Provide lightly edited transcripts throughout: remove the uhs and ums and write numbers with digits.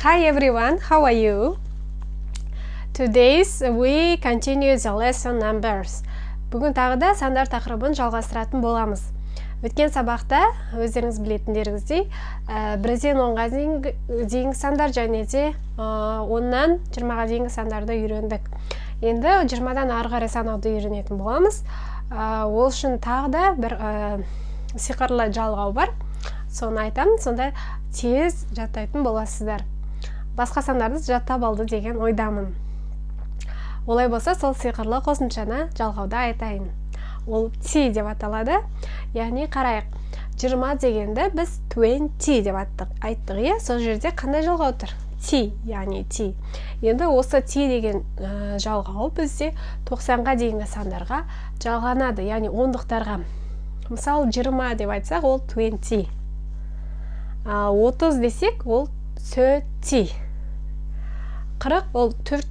Hi everyone, how are you? Today we continue the lesson numbers. Бүгін тағы да сандар тақырыбын жалғастыратын боламыз. Өткен сабақта өздеріңіз білетіндеріңіздей, бірден 10-ға дейінгі сандар және де 10-нан 20-ға дейінгі сандарды үйрендік. Енді 20-дан ары қарай санауды үйренетін боламыз. Ол үшін тағы да бір сиқырлы жалғау бар. Соны айтамын, сонда тез жаттайтын боласыздар. Басқа сандарды жаттап алды деген ойдамын. Олай болса, сол сиқырлы қосымшаны жалғауда айтайын. Ол T деп аталады. Яғни қарайық. 20 дегенді біз 20 деп айттық, е? Сол жерде қандай жалғау тұр? T, яғни T. Енді осы T деген жалғау бізде 90-ға дейінгі сандарға жалғанады, яғни ондықтарға. Мысалы, 20 деп айтсақ, ол 20. 30 десек, ол 30. 40 ол 4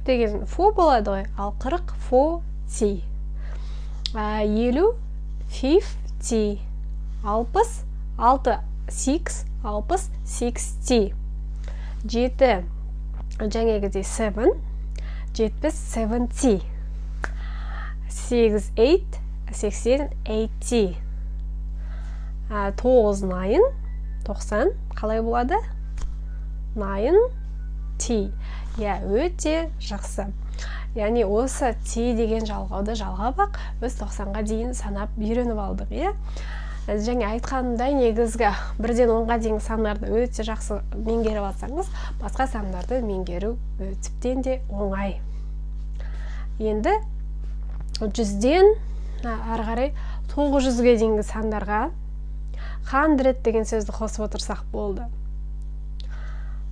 деген фу болады ғой, ал 40 40. 50 50. 60 6 60 60. 7 жаңегідей 7 70 70. 8 8 80 80. 9 90 қалай болады? 9 T. Я, өте жақсы. Яғни осы T деген жалғауды жалғап ақ, біз 90-ға дейін санап үйреніп алдық, е? Және айтқанымдай негізгі бірден 10-ға дейінгі сандарды өте жақсы меңгеріп алсаңыз, басқа сандарды меңгеру тіптен де оңай. Енді 100-ден ары қарай 900-ге дейінгі сандарға 100 деген сөзді қосып отырсақ болды.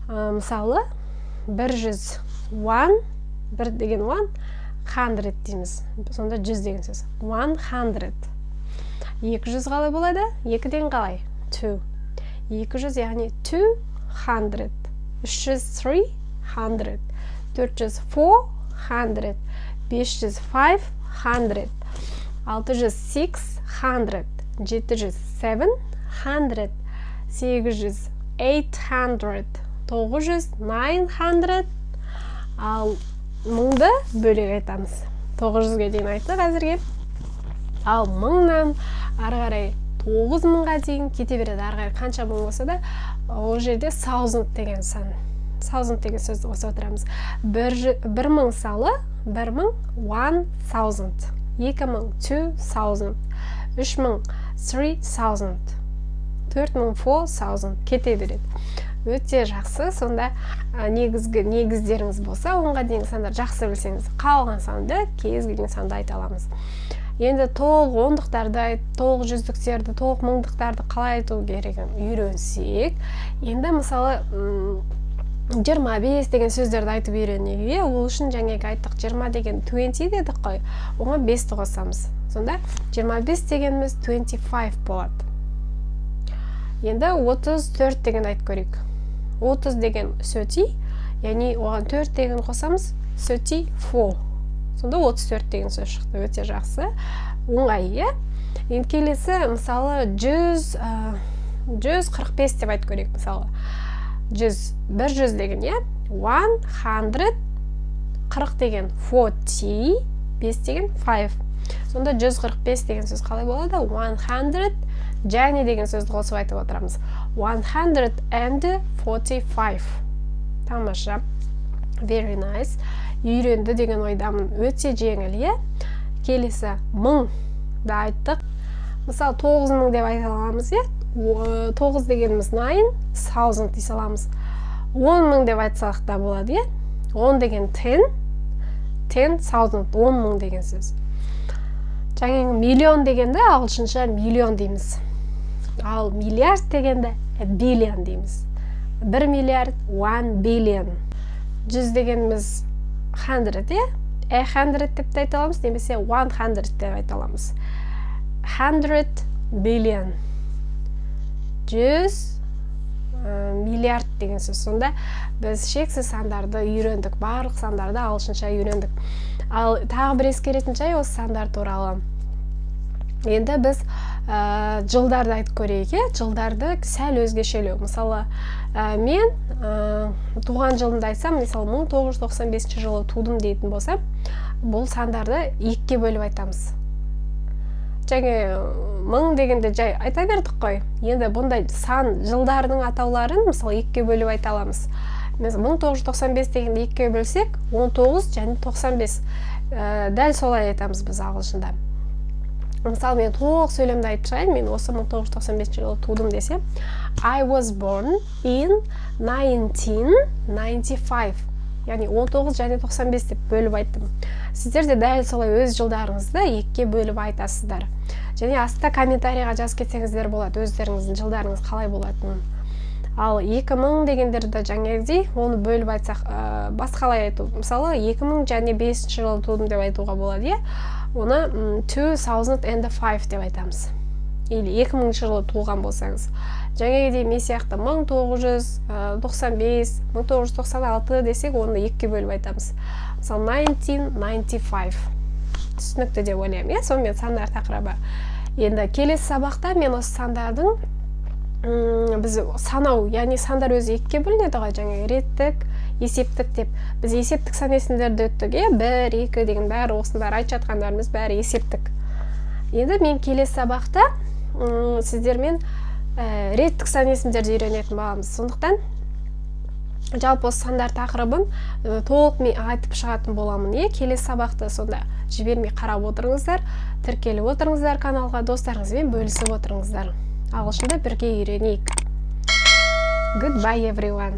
Мысалы, 100, 1 деген 100 дейміз. Сонда 100 деген сөз. 100. 200 қалай болады? 2 деген қалай? 2. 200 яғни 200. 300 300. 400 400. 500 500. 600 600. 700 700. 800 800. 900 900. Ал 1000-ды бөлек айтамыз. 900-ге дейін айттық әзірге. Ал 1000-нан ары қарай 9000-ға дейін кете береді. Ары қарай қанша 1000 болса да, ол жерде 1000 деген сан. 1000 деген сөзді қосып отырамыз. 1000 салы 1000 1000. 2000 2000. 3000 3000. 4000 4000 кете береді. Өте жақсы, сонда негіздеріңіз болса, 10-ға дейінгі сандар жақсы білсеңіз, қалған санды, кез келген санды айта аламыз. Енді толық ондықтарды, толық жүздіктерді, толық мыңдықтарды қалай айту керегін үйренсек, енді мысалы 25 деген сөздерді айтып үйренуге, ол үшін жаңағы айттық 20 деген 20 дедік қой, оған 5-ті қосамыз. Сонда 25 дегеніміз 25 болады. Енді 34 деген айтып көрейік. 30 деген 30, яғни оған 4 деген қосамыз 34. Сонда 34 деген сөз шықты, өте жақсы. Оңай, е? Енді келесі, мысалы 145 деп айтып көрейік, мысалы. 100 деген, е? 100, 40 деген 40, 5 деген 5. Сонда 145 деген сөз қалай болады? 100 және деген сөзді қосып айтып отырамыз. 145. Тамаша. Very nice. Үйренді деген ойдамын. Өте жеңіл, е? Келесі 1000 да айттық. Мысалы 9000 деп айта аламыз, е? 9 дегеніміз 9000 дей саламыз. 10000 деп айтсақ та болады, е? 10 деген 10. 10,000. 10,000 деген сөз. Жаңағы миллион дегенде ағылшынша миллион дейміз. Ал миллиард дегенде billion дейміз. 1 миллиард 1 billion. 100 дегеніміз 100, е? 100 деп те айта аламыз, немесе 100 деп айта аламыз. 100 billion. 100 миллиард деген сөз. Сонда біз шексіз сандарды үйрендік, барлық сандарды ағылшынша үйрендік. Ал тағы бір ескеретін жай осы сандар туралы. Енді біз жылдарды айтып көрейік, жылдарды сәл өзгешелеу. Мысалы, мен туған жылымды айтсам, мысалы 1995 жылы тудым дейтін болсам, бұл сандарды 2-ке бөліп айтамыз. Және 1000 дегенде жай айта бердік қой. Енді бұндай сан жылдардың атауларын мысалы 2-ке бөліп айта аламыз. 1995 дегенде 2-ке бөлсек, 19 және 95. Дәл солай айтамыз біз ағылшында. Мысалы, мен толық сөйлемді айтып шығайын, мен осы 1995 жылы тудым десем, I was born in 1995. Яғни 19 және 95 деп бөліп айттым. Сіздер де дәл солай өз жылдарыңызды 2-ке бөліп айтасыздар. Және астында комментарийға жазып кетсеңіздер болады, өздеріңіздің жылдарыңыз қалай болатынын. Ал 2000 дегендерді жаңағыдай оны бөліп айтсақ, басқалай айту. Мысалы, 2000 және 5 жылы тудым деп айтуға болады, оны 2005 деп айтамыз. Или 2000 жылы туылған болсаңыз. Жаңағыдай мен сияқты 1995, 1996 десек, оны 2-ке бөліп айтамыз. Мысалы, 1995. Түсінікті деп ойлаймын. Сонымен сандар тақырыбы. Енді келесі сабақта мен осы сандардың біз санау, яғни сандар өзі 2-ке бөлінеді ғой, жаңағы реттік, есептік деп. Біз есептік сан есімдерді өттік, 1, 2 деген бәрі осының бәрі айтып жатқандарымыз бәрі есептік. Енді мен келесі сабақта сіздермен реттік сан есімдерді үйренетін боламыз. Сондықтан жалпы осы сандар тақырыбын толық мен айтып шығатын боламын. Келесі сабақты сонда жібермей қарап отырыңыздар, тіркеліп отырыңыздар каналға, достарыңызбен бөлісіп отырыңыздар. Ағылшында бірге үйренейік. Goodbye everyone.